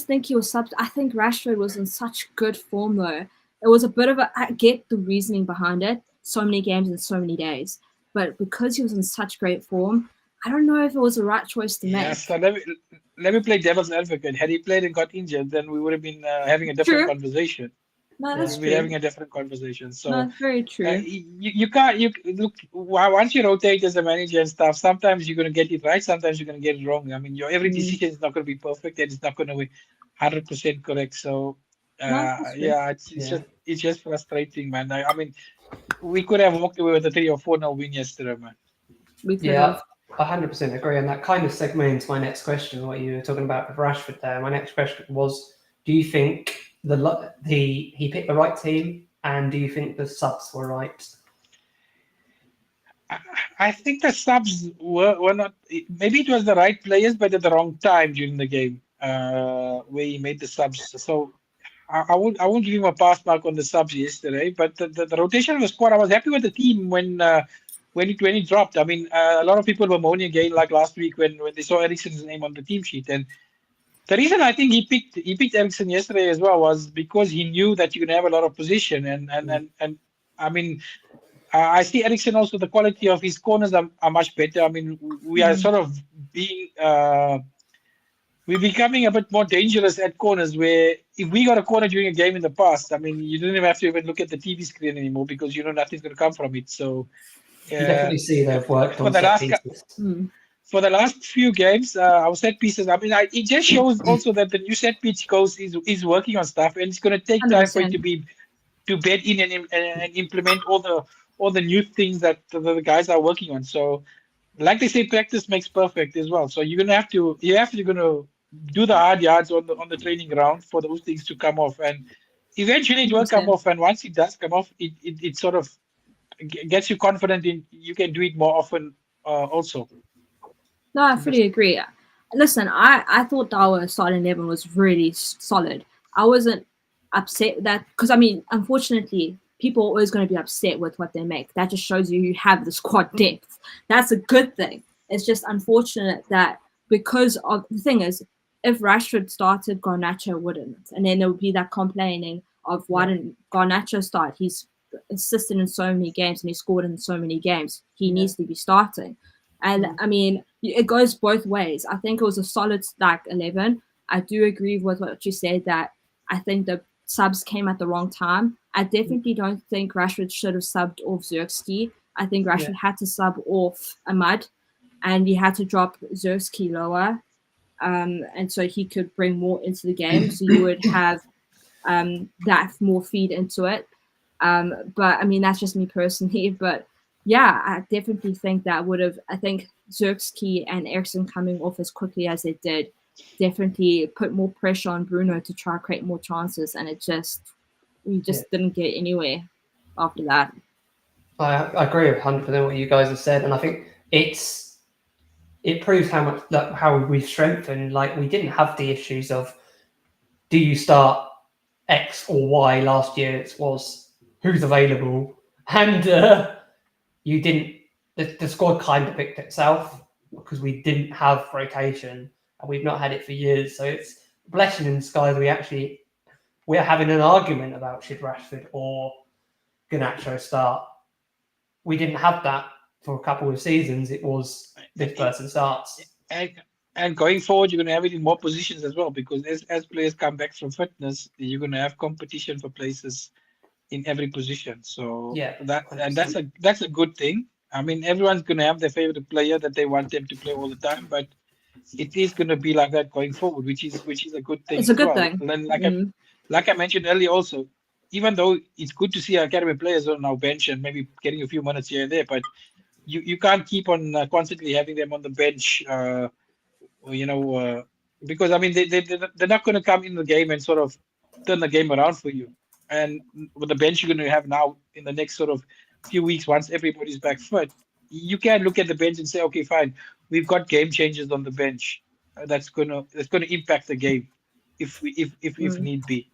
think he was I think Rashford was in such good form though. It was a bit of I get the reasoning behind it. So many games in so many days, but because he was in such great form, I don't know if it was the right choice to make. Yeah, so let me play devil's advocate. Had he played and got injured, then we would have been having a different conversation. No, that's true. We're having a different conversation. So that's very true. You can't look once you rotate as a manager and stuff. Sometimes you're going to get it right. Sometimes you're going to get it wrong. I mean, your every decision is not going to be perfect and it's not going to be 100% correct. So it's just frustrating, man. I mean, we could have walked away with a 3 or 4-0 win yesterday, man. We could have. I 100% agree, and that kind of segues into my next question. What you were talking about with Rashford there. My next question was: do you think he picked the right team, and do you think the subs were right? I think the subs were not. Maybe it was the right players, but at the wrong time during the game where he made the subs. So I won't give him a pass mark on the subs yesterday. But the rotation of the squad, I was happy with the team when it dropped. I mean, a lot of people were moaning again, like last week when they saw Eriksen's name on the team sheet. And the reason I think he picked Eriksen yesterday as well was because he knew that you're gonna have a lot of position and I mean. I see Eriksen also, the quality of his corners are much better. I mean, we are sort of being, we're becoming a bit more dangerous at corners where if we got a corner during a game in the past, I mean, you didn't even have to even look at the TV screen anymore because you know nothing's going to come from it. So, You definitely see they've worked for on the set last pieces. for the last few games, our set pieces, I mean, it just shows also that the new set piece coach is working on stuff and it's going to take time for it 100%. to bed in and implement all the new things that the guys are working on. So, like they say, practice makes perfect as well. So you're gonna do the hard yards on the training ground for those things to come off, and eventually it will come 100%. off. And once it does come off, it sort of gets you confident in you can do it more often also. No, I fully agree. Listen, I thought our starting 11 was really solid. I wasn't upset that because I mean, unfortunately, people are always going to be upset with what they make. That just shows you have the squad depth. That's a good thing. It's just unfortunate that because of the thing is, if Rashford started, Garnacho wouldn't, and then there would be that complaining of why didn't Garnacho start? He's assisted in so many games and he scored in so many games. He needs to be starting. And I mean, it goes both ways. I think it was a solid like 11. I do agree with what you said that I think the subs came at the wrong time. I definitely don't think Rashford should have subbed off Xerxes. I think Rashford had to sub off Ahmad and he had to drop Xerxes lower. And so he could bring more into the game. So you would have that more feed into it. But I mean, that's just me personally. But yeah, I definitely think that would have, I think Xerxes and Eriksen coming off as quickly as they did definitely put more pressure on Bruno to try to create more chances. And we just didn't get anywhere after that. I agree with 100% what you guys have said. And I think it proves how we've strengthened. Like, we didn't have the issues of, do you start X or Y last year? It was who's available. And you didn't, the squad kind of picked itself because we didn't have rotation and we've not had it for years. So it's a blessing in disguise. We're having an argument about should Rashford or Garnacho start. We didn't have that for a couple of seasons. It was this person starts. And going forward, you're going to have it in more positions as well because as players come back from fitness, you're going to have competition for places in every position. So that's a good thing. I mean, everyone's going to have their favorite player that they want them to play all the time, but it is going to be like that going forward, which is a good thing. It's a good thing. And then, like I mentioned earlier, also, even though it's good to see our academy players on our bench and maybe getting a few minutes here and there, but you can't keep on constantly having them on the bench, because I mean they're not going to come in the game and sort of turn the game around for you. And with the bench you're going to have now in the next sort of few weeks, once everybody's back fit, you can look at the bench and say, okay, fine, we've got game changers on the bench that's gonna impact the game if need be.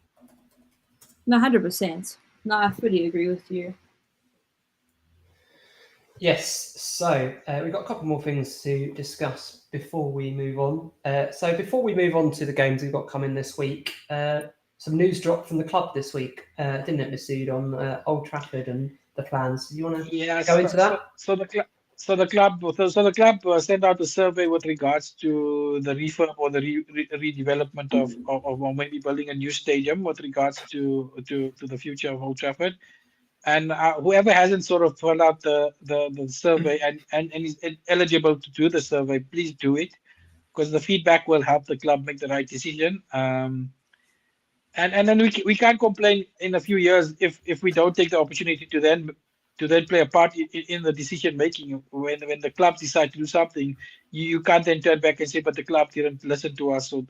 No, 100%. No, I fully agree with you. Yes, so we've got a couple more things to discuss before we move on. So before we move on to the games we've got coming this week, some news dropped from the club this week, didn't it, Masood, on Old Trafford and the plans? Do you want to go into that? So the club sent out a survey with regards to the refurb or the redevelopment of maybe building a new stadium with regards to the future of Old Trafford. And whoever hasn't sort of filled out the survey and is eligible to do the survey, please do it because the feedback will help the club make the right decision. And then we can't complain in a few years if we don't take the opportunity to then play a part in the decision making. When the clubs decide to do something, you can't then turn back and say, but the club didn't listen to us, or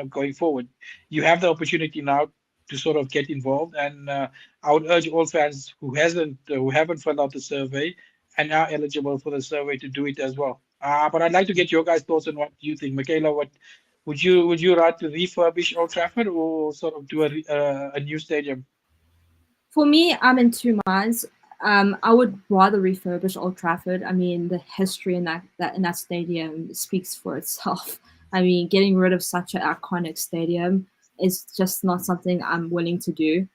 going forward. You have the opportunity now to sort of get involved, and I would urge all fans who haven't filled out the survey and are eligible for the survey to do it as well. But I'd like to get your guys' thoughts on what you think. Michaela, what would you rather refurbish Old Trafford or sort of do a new stadium? For me, I'm in two minds. I would rather refurbish Old Trafford. I mean, the history in that stadium speaks for itself. I mean, getting rid of such an iconic stadium is just not something I'm willing to do.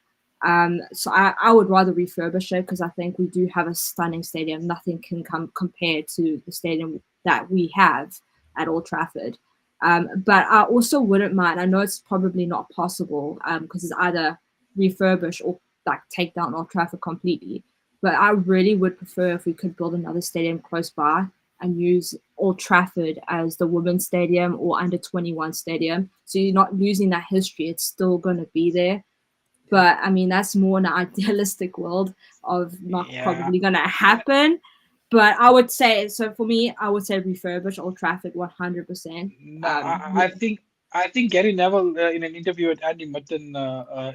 So I would rather refurbish it because I think we do have a stunning stadium. Nothing can come compared to the stadium that we have at Old Trafford. But I also wouldn't mind. I know it's probably not possible because it's either refurbish or like take down Old Trafford completely. But I really would prefer if we could build another stadium close by and use Old Trafford as the women's stadium or under 21 stadium. So you're not losing that history. It's still going to be there. But I mean, that's more an idealistic world of not probably going to happen. But I would say, so for me, I would say refurbish Old Trafford 100%. No, I think Gary Neville in an interview with Andy Mutton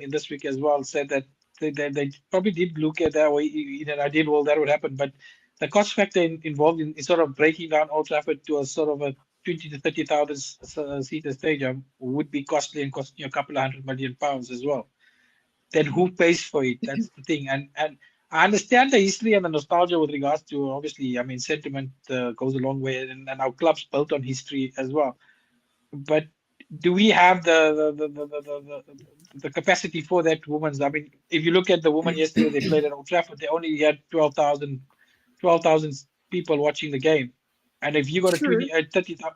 in this week as well said that they probably did look at that way in an ideal world that would happen, but the cost factor involved in sort of breaking down Old Trafford to a sort of a 20 to 30,000 seater stadium would be costly and costing a couple of £100 million as well. Then who pays for it? That's the thing. And I understand the history and the nostalgia with regards to, obviously, I mean, sentiment goes a long way, and our club's built on history as well. But do we have the capacity for that women's? I mean, if you look at the women yesterday, they played at Old Trafford, they only had 12,000 people watching the game. And if you got a 30,000,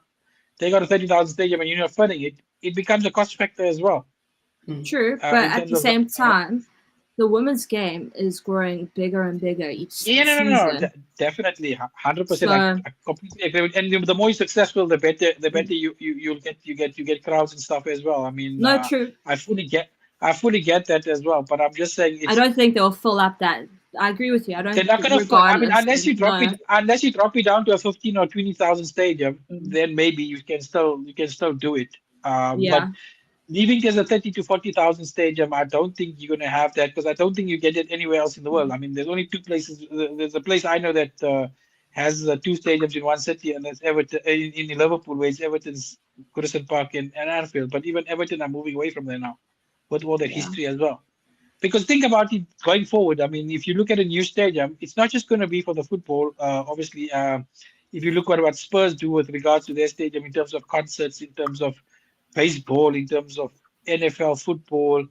they got a 30,000 stadium and you're not funding it, it becomes a cost factor as well. True, but at the same time, the women's game is growing bigger and bigger each season. No, definitely, 100%. I completely agree with. And the more you're successful, the better you get crowds and stuff as well. I mean, true. I fully get that as well. But I'm just saying, I don't think they'll fill up that. I agree with you. I don't. They're not going to. I mean, unless you drop it down to a 15 or 20,000 stadium, then maybe you can still do it. But leaving it as a 30 to 40,000 stadium, I don't think you're going to have that because I don't think you get it anywhere else in the world. I mean, there's only two places. There's a place I know that has two stadiums in one city, and that's Everton in Liverpool, where it's Everton's Goodison Park and Anfield. But even Everton are moving away from there now with all that history as well. Because think about it going forward. I mean, if you look at a new stadium, it's not just going to be for the football. Obviously, if you look at what Spurs do with regards to their stadium in terms of concerts, in terms of baseball, in terms of NFL football,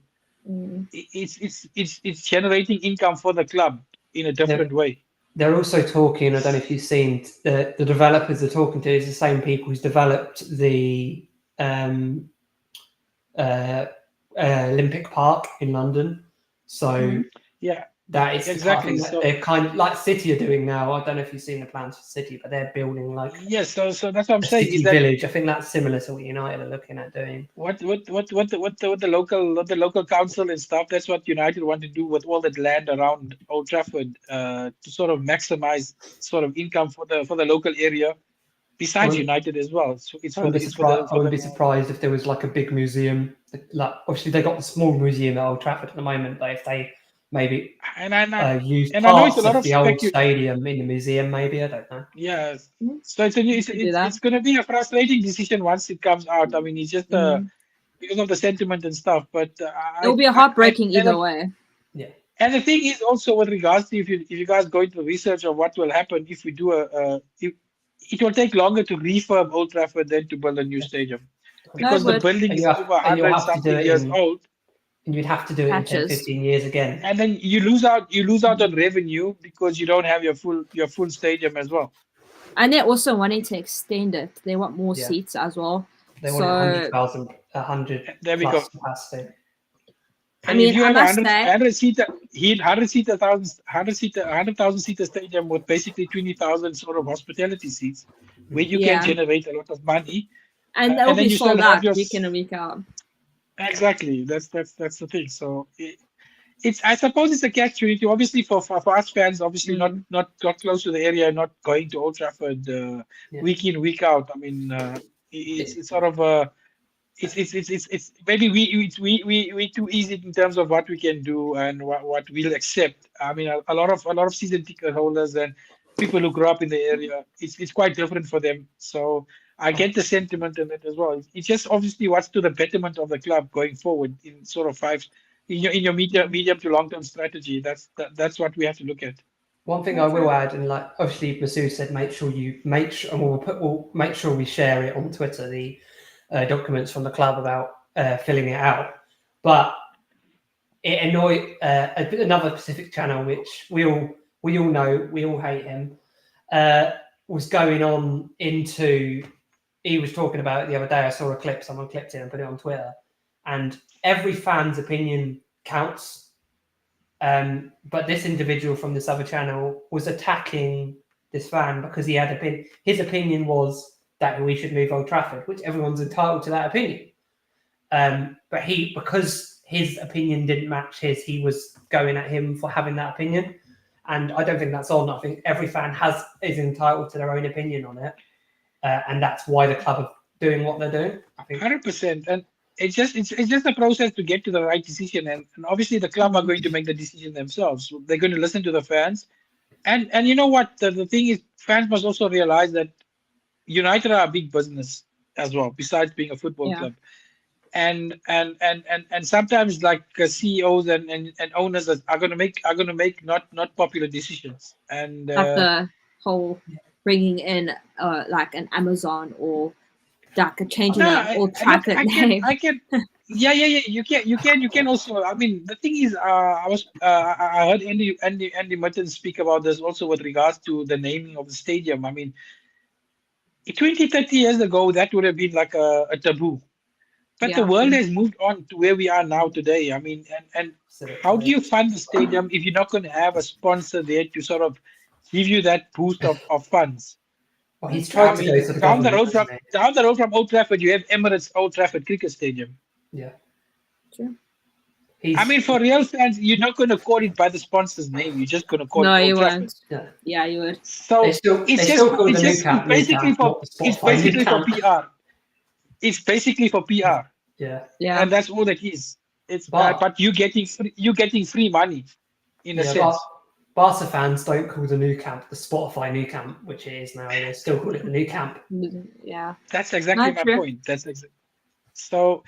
it's generating income for the club in a different way. They're also talking, I don't know if you've seen, the developers they're talking to is the same people who's developed the Olympic Park in London. So that is exactly that they're kind of like City are doing now. I don't know if you've seen the plans for City, but they're building like so that's what I'm saying. City village. I think that's similar to what United are looking at doing. What the local council and stuff. That's what United want to do with all that land around Old Trafford to sort of maximize sort of income for the local area. Besides United as well, so I wouldn't be surprised if there was like a big museum. Like obviously they got the small museum at Old Trafford at the moment, but if they maybe use parts of the old stadium in the museum, maybe I don't know. Yeah, so it's going to be a frustrating decision once it comes out. I mean, it's just because of the sentiment and stuff, but it'll be a heartbreaking either way. Yeah. And the thing is also with regards to if you guys go into research of what will happen if we do it will take longer to refurb Old Trafford than to build a new stadium because the building is over 100-something years old. And you'd have to do it in 10, 15 years again. And then you lose out on revenue because you don't have your full stadium as well. And they're also wanting to extend it. They want more seats as well. They want 100 there we plus go. capacity. I mean, if you have 100,000 seater stadium with basically 20,000 sort of hospitality seats, where you can generate a lot of money, and that will be sold out week in and week out. Exactly, that's the thing. So I suppose it's a catch-22. Obviously, for us fans, obviously not close to the area, not going to Old Trafford week in week out. I mean, it's sort of a. It's maybe we too easy in terms of what we can do and what we'll accept. I mean, a lot of season ticket holders and people who grew up in the area, it's quite different for them. So I get the sentiment in it as well. It's just obviously what's to the betterment of the club going forward in sort of in your medium to long term strategy. That's what we have to look at. One thing I will add, and like obviously Masood said, make sure and we'll make sure we share it on Twitter, the documents from the club about filling it out. But it annoyed another Pacific channel, which we all know, we all hate him, was going on into. He was talking about it the other day. I saw a clip, someone clipped it and put it on Twitter, and every fan's opinion counts. But this individual from this other channel was attacking this fan because he had his opinion was that we should move Old Trafford, which everyone's entitled to that opinion. But because his opinion didn't match his, he was going at him for having that opinion. And I don't think that's on. I think every fan is entitled to their own opinion on it. And that's why the club are doing what they're doing. I think 100%. And it's just a process to get to the right decision. And obviously the club are going to make the decision themselves. So they're going to listen to the fans. And you know what? The thing is, fans must also realize that United are a big business as well, besides being a football club. And sometimes like CEOs and owners are going to make not popular decisions. And like the whole bringing in like an Amazon or like a changing an Old Trafford name. Yeah. You can also. I mean, the thing is, I heard Andy Mutton speak about this also with regards to the naming of the stadium. I mean, 20, 30 years ago, that would have been like a taboo. But the world has moved on to where we are now today. I mean, and how do you fund the stadium if you're not going to have a sponsor there to sort of give you that boost of funds? Well, he's tried to go to the down the road from Old Trafford, you have Emirates Old Trafford Cricket Stadium. Yeah. True. I mean, for real fans, you're not going to call it by the sponsor's name. You're just going to call it Old Trafford. Won't. Yeah, you would. So it's basically for PR. It's basically for PR. Yeah. And that's all that is. It's but you're getting free money in a sense. Barca fans don't call the new camp the Spotify new camp, which it is now. They still call it the new camp. Yeah. That's exactly my point. So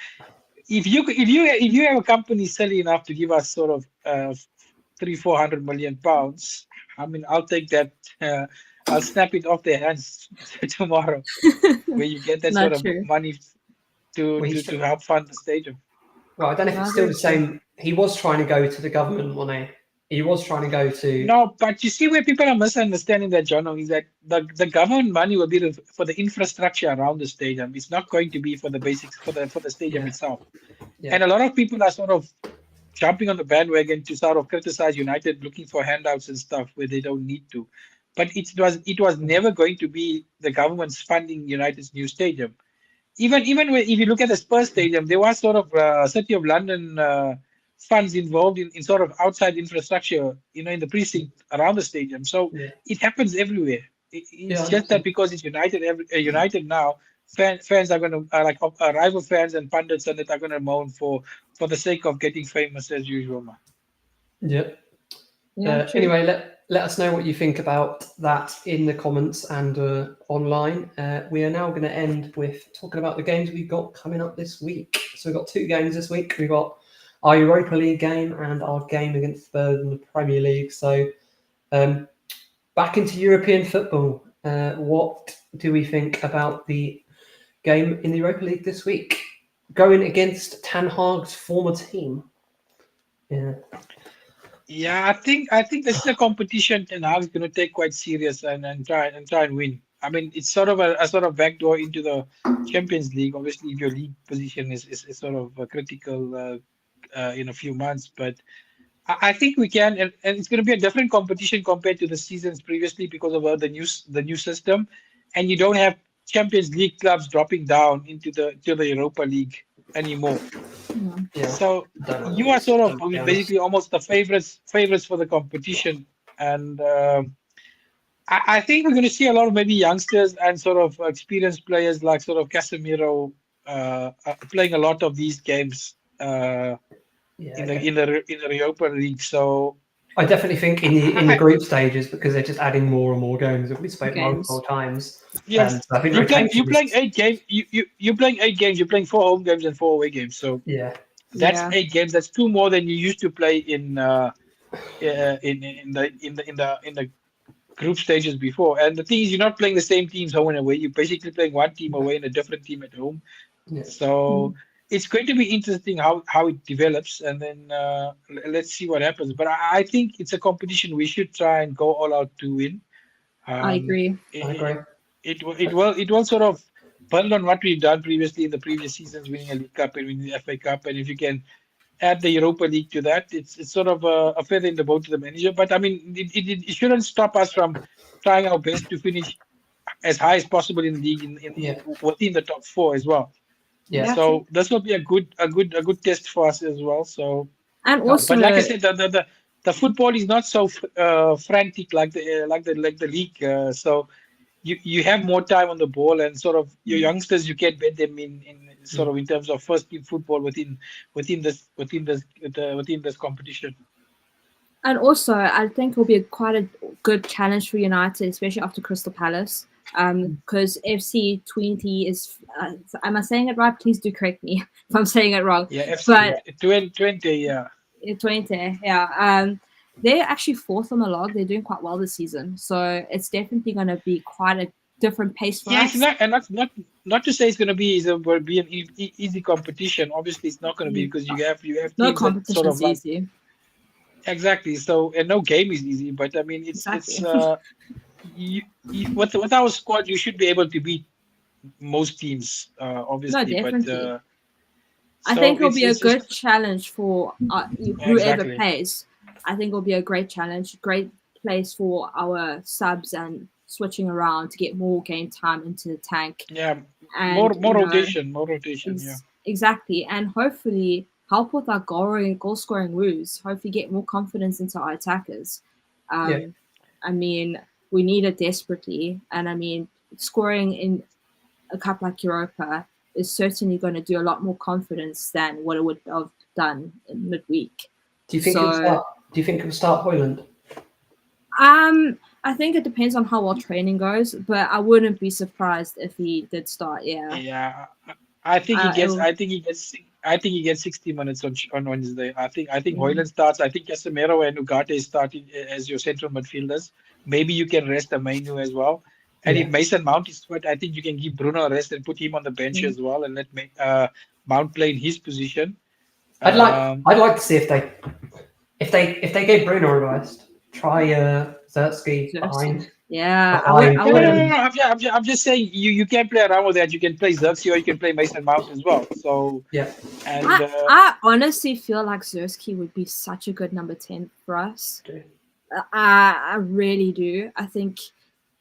if you have a company silly enough to give us sort of 300-400 million pounds, I mean, I'll take that. I'll snap it off their hands tomorrow, where you get that sort of money to help fund the stadium. Well, I don't know if it's still the same. He was trying to go to the government money. He was trying to go to. No, but you see where people are misunderstanding that, Jono, is that the government money will be for the infrastructure around the stadium. It's not going to be for the basics for the stadium itself. Yeah. And a lot of people are sort of jumping on the bandwagon to sort of criticize United, looking for handouts and stuff where they don't need to. But it was never going to be the government's funding United's new stadium. Even if you look at the Spurs stadium, there was sort of City of London funds involved in sort of outside infrastructure, in the precinct around the stadium. So it happens everywhere. It's just that because it's United now, fans are going to like rival fans and pundits and that are going to moan for the sake of getting famous as usual, man. Yeah. Anyway, let us know what you think about that in the comments and online. We are now going to end with talking about the games we've got coming up this week. So we've got 2 games this week. We've got our Europa League game and our game against Spurs in the Premier League. So back into European football. What do we think about the game in the Europa League this week? Going against Ten Hag's former team. Yeah, I think this is a competition Ten Hag's going to take quite serious and try and win. I mean, it's sort of a sort of backdoor into the Champions League. Obviously, if your league position is sort of critical in a few months, but I think we can, and it's going to be a different competition compared to the seasons previously because of the new system, and you don't have Champions League clubs dropping down into the Europa League anymore. Yeah. So you are sort of basically almost the favorites for the competition, and I think we're going to see a lot of maybe youngsters and sort of experienced players like sort of Casemiro playing a lot of these games in the Europa League. So I definitely think in the group stages, because they're just adding more and more games that we spoke Games. multiple times. Yes, So I think you're playing rotation is- 8 games. You're playing 8 games. You're playing 4 home games and 4 away games. So Yeah, that's Yeah. 8 games. That's 2 more than you used to play in the group stages before. And the thing is, you're not playing the same teams home and away. You're basically playing one team away and a different team at home. yeah. So it's going to be interesting how it develops, and then let's see what happens. But I think it's a competition we should try and go all out to win. I agree. I agree. It will sort of build on what we've done previously in the previous seasons, winning a League Cup and winning the FA Cup, and if you can add the Europa League to that, it's sort of a feather in the boat to the manager. But I mean, it shouldn't stop us from trying our best to finish as high as possible in the league, within the top 4 as well. Yeah. So this will be a good test for us as well. So, And also, but like I said, the football is not so frantic like the league. So you have more time on the ball, and sort of your youngsters, you can bet them in sort of in terms of first team football within this competition. And also, I think it will be quite a good challenge for United, especially after Crystal Palace. Because FC Twentee is, am I saying it right? Please do correct me if I'm saying it wrong. Yeah, FC But 20, yeah. Twentee, yeah. They're actually 4th on the log. They're doing quite well this season. So it's definitely going to be quite a different pace for us. It's not to say it's going to be an easy competition. Obviously, it's not going to be, because you have No teams competition sort of is like, easy. exactly. So, and no game is easy. But I mean, it's with our squad, you should be able to beat most teams, obviously. No, definitely. But I think it'll be a good challenge for whoever Exactly. plays. I think it'll be a great challenge, great place for our subs and switching around to get more game time into the tank. Yeah, And, more you know, rotation. Yeah. Exactly, and hopefully help with our goal scoring woos. Hopefully get more confidence into our attackers. I mean, we need it desperately, and I mean, scoring in a cup like Europa is certainly going to do a lot more confidence than what it would have done in midweek. Do you think it'll start Hoyland? I think it depends on how well training goes, but I wouldn't be surprised if he did start. Yeah, I think he gets 60 minutes on Wednesday. I think Hoyland starts. I think Casemiro and Ugarte is starting as your central midfielders. Maybe you can rest Amenu as well. And if Mason Mount is fit, I think you can give Bruno a rest and put him on the bench as well, and let Mount play in his position. I'd like to see if they gave Bruno a rest, try Zertsky behind. Yeah, I'm just saying you can play around with that. You can play Zertsky or you can play Mason Mount as well. So yeah, and I honestly feel like Zertsky would be such a good number 10 for us. Okay. I really do. I think,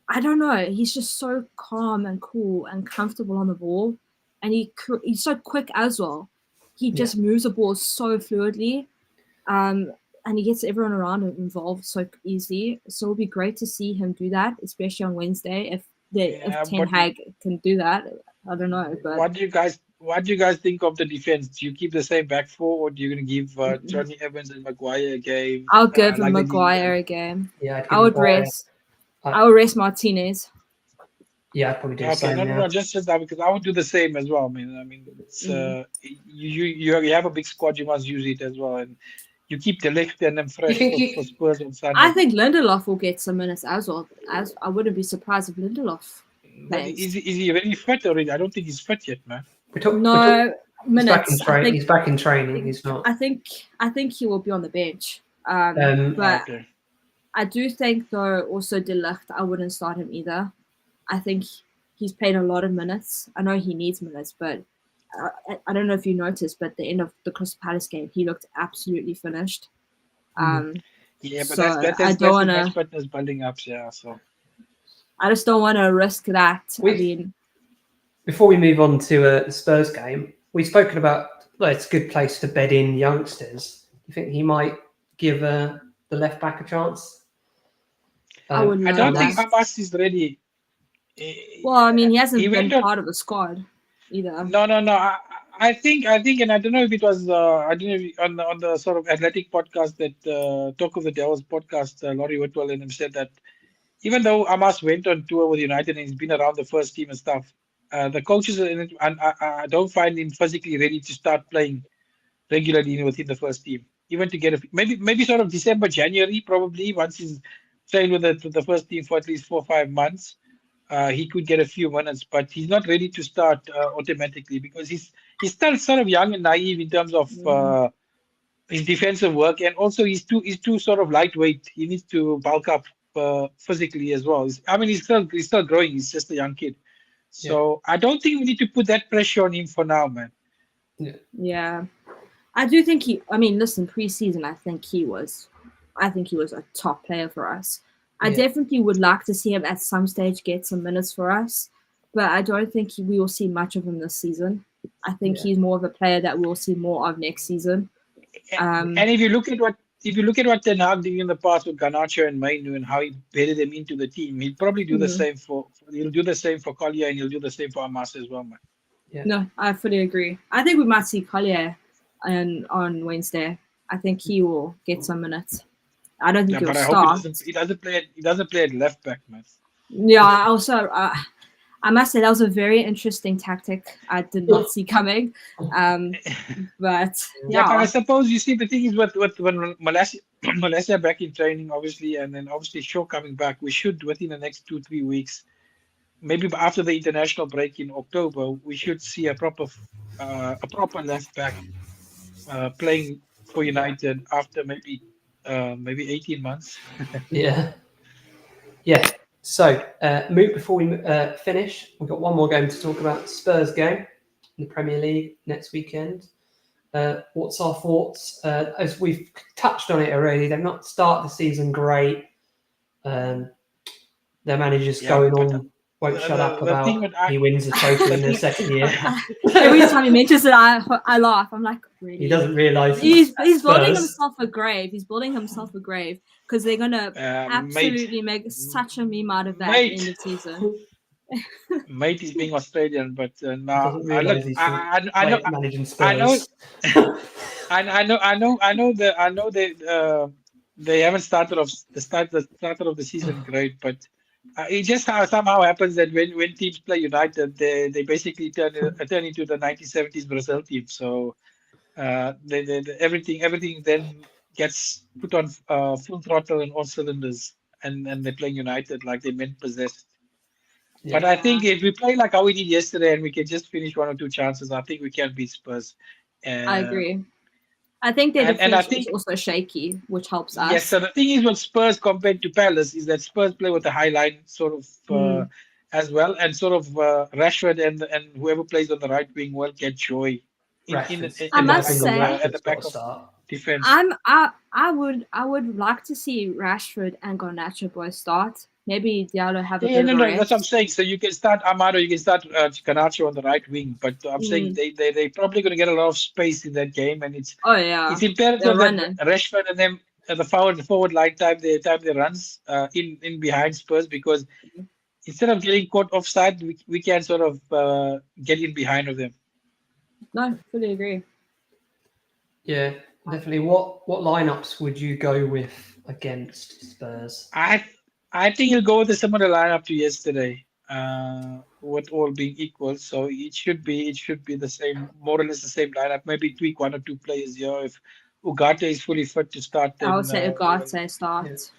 I don't know, he's just so calm and cool and comfortable on the ball, and he's so quick as well. He just moves the ball so fluidly, and he gets everyone around him involved so easily. So it'll be great to see him do that, especially on Wednesday. If Ten Hag can do that, I don't know. But what do you guys think of the defense? Do you keep the same back 4, or do you going to give Johnny Evans and Maguire a game? I'll give him Maguire a game. Yeah, I would rest. I would rest Martinez. Yeah, I'd probably do the same. No, just that, because I would do the same as well. I mean, it's you have a big squad, you must use it as well, and you keep the left and them fresh for Spurs on Sunday. I think Lindelof will get some minutes as well. As I wouldn't be surprised if Lindelof plays. Is he really fit already? I don't think he's fit yet, man. Minutes. He's back in training. He's not. I think he will be on the bench. But okay. I do think though also De Ligt, I wouldn't start him either. I think he's played a lot of minutes. I know he needs minutes, but I don't know if you noticed, but at the end of the Crystal Palace game, he looked absolutely finished. Yeah, but so that's match fitness building up, yeah. So I just don't want to risk that. Before we move on to the Spurs game, we've spoken about it's a good place to bed in youngsters. Do you think he might give the left back a chance? I don't think Hamas is ready. Well, I mean, he hasn't been part of the squad either. No. I think, and I don't know if it was, I don't know if on the sort of athletic podcast that Talk of the Devils podcast, Laurie Whitwell and him said that even though Amas went on tour with United and he's been around the first team and stuff, the coaches and I don't find him physically ready to start playing regularly within the first team. Even to get maybe sort of December, January, probably once he's trained with the first team for at least 4 or 5 months, he could get a few minutes, but he's not ready to start automatically because he's still sort of young and naive in terms of his defensive work, and also he's too sort of lightweight. He needs to bulk up physically as well. I mean, he's still growing. He's just a young kid, so I don't think we need to put that pressure on him for now, man. Yeah. I do think listen, preseason, I think he was a top player for us. I definitely would like to see him at some stage get some minutes for us, but I don't think we will see much of him this season. I think he's more of a player that we'll see more of next season. And if you look at what Ten Hag did in the past with Garnacho and Mainu and how he bedded them into the team, he'll probably do the same for Collier, and he'll do the same for Amas as well, man. Yeah. No, I fully agree. I think we might see Collier on Wednesday. I think he will get some minutes. I don't think he'll start. Hope he doesn't play at left back, man. Yeah. Also, I must say that was a very interesting tactic. I did not see coming. But but I suppose you see the thing is when Malaysia back in training, obviously, and then obviously Shaw coming back, we should within the next 2-3 weeks, maybe after the international break in October, we should see a proper left back playing for United after maybe 18 months. Yeah. So, before we finish, we've got one more game to talk about. Spurs game in the Premier League next weekend. What's our thoughts? As we've touched on it already, they've not started the season great. Their manager's going on, won't shut up about he wins the trophy in the second year. Every time he mentions it, I laugh. I'm like, really? He doesn't realise he's building himself a grave. He's building himself a grave because they're gonna absolutely make such a meme out of that in the season. Mate is being Australian, but now I know they haven't started off the starter of the season great, but it just somehow happens that when teams play United, they basically turn into the 1970s Brazil team. So everything then gets put on full throttle and all cylinders, and they're playing United like they meant possessed. Yeah. But I think if we play like how we did yesterday and we can just finish 1 or 2 chances, I think we can beat Spurs. I agree. I think their defense is also shaky, which helps us. Yes, so the thing is with Spurs compared to Palace is that Spurs play with a high line sort of as well, and sort of Rashford and whoever plays on the right wing will get joy. I must say, at the back of defense. I would like to see Rashford and Garnacho both start. Maybe Diallo have a bit of a rest. That's what I'm saying. So you can start Amado, you can start Garnacho on the right wing, but I'm saying they're probably going to get a lot of space in that game, and it's imperative that Rashford and them the forward line time they runs in behind Spurs, because instead of getting caught offside, we can sort of get in behind of them. No, fully agree. Yeah, definitely. What lineups would you go with against Spurs? I think he'll go with a similar lineup to yesterday, with all being equal. So it should be the same, more or less the same lineup. Maybe tweak 1 or 2 players here. If Ugarte is fully fit to start, then I would say Ugarte starts.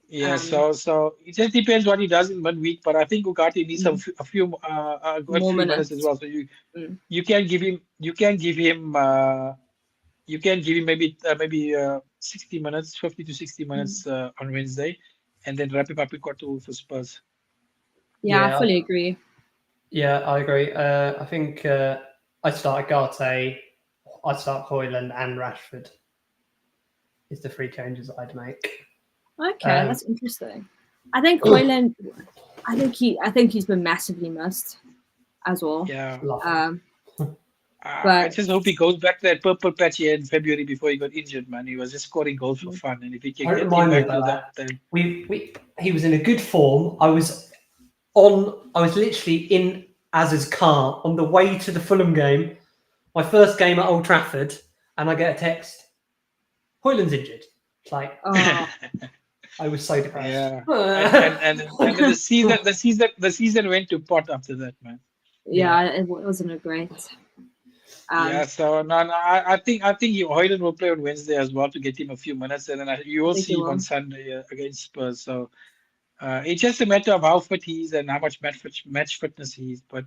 Yeah, so it just depends what he does in 1 week. But I think Ugarte needs a few more minutes as well. So you can give him maybe 60 minutes, 50 to 60 minutes on Wednesday, and then wrap him up with Q2 for Spurs. Yeah, I fully agree. Yeah, I agree. I think I'd start Ugarte, I'd start Højlund and Rashford. Is the 3 changes I'd make. Okay, that's interesting. I think Højlund. I think he's been massively missed as well. Yeah. But I just hope he goes back to that purple patch here in February before he got injured, man. He was just scoring goals for fun, and if he can get back to that, then he was in a good form. I was literally in Az's car on the way to the Fulham game, my first game at Old Trafford, and I get a text, Hoyland's injured. It's like, Oh, I was so depressed. Yeah, and then the season went to pot after that, man. yeah, it wasn't a great. Yeah, so no, I think Hoyland will play on Wednesday as well to get him a few minutes, and then you will think see he him on will. Sunday against Spurs. So it's just a matter of how fit he is and how much match fitness he is. But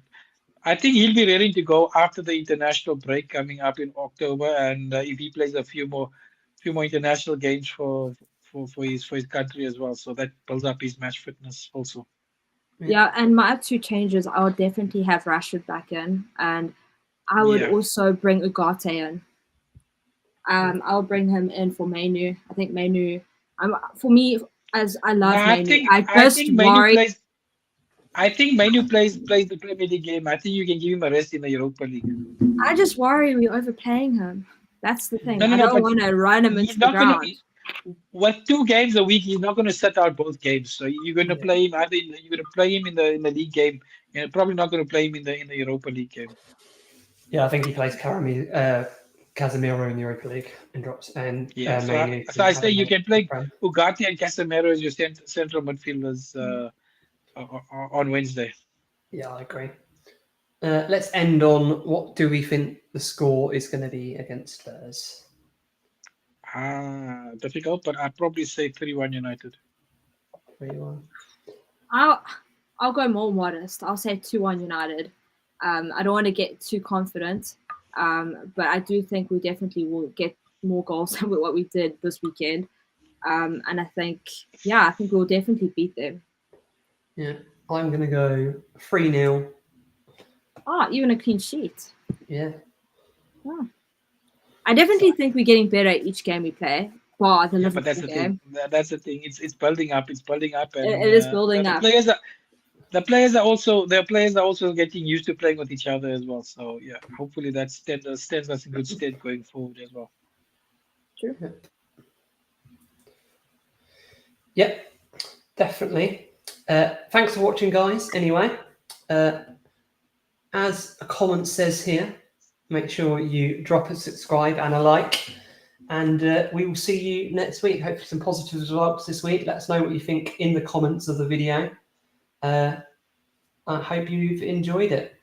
I think he'll be ready to go after the international break coming up in October, and if he plays a few more international games for his country as well, so that builds up his match fitness also. Yeah, and my two changes, I would definitely have Rashford back in, and I would Yeah. also bring Ugarte in. I'll bring him in for Manu. I think Manu. For me, as I love No, Manu, I just worry. I think Manu plays the Premier League game. I think you can give him a rest in the Europa League. I just worry we're overplaying him. That's the thing. No, I don't but want to run him he's into the not gonna. ground. With 2 games a week, he's not going to set out both games. So you're going to play him either. You're going to play him in the league game. You're probably not going to play him in the Europa League game. Yeah, I think he plays Casemiro in the Europa League and drops and Manu. So I say you can play Ugarte and Casemiro as your central midfielders on Wednesday. Yeah, I agree. Let's end on what do we think the score is going to be against Spurs? Difficult, but I'd probably say 3-1 United. 3-1. I'll go more modest. I'll say 2-1 United. I don't want to get too confident, but I do think we definitely will get more goals than what we did this weekend. And I think we'll definitely beat them. Yeah, I'm going to go 3-0. Oh, even a clean sheet. Yeah. Oh. I definitely think we're getting better at each game we play. Well, the Liverpool but that's the game. thing. That's the thing. It's building up. It's building up. And, it is building up. The players are also getting used to playing with each other as well. So yeah, hopefully that stands us in good stead going forward as well. True. Yep, definitely. Thanks for watching, guys. Anyway, as a comment says here, make sure you drop a subscribe and a like. And we will see you next week. Hopefully some positive results this week. Let us know what you think in the comments of the video. I hope you've enjoyed it.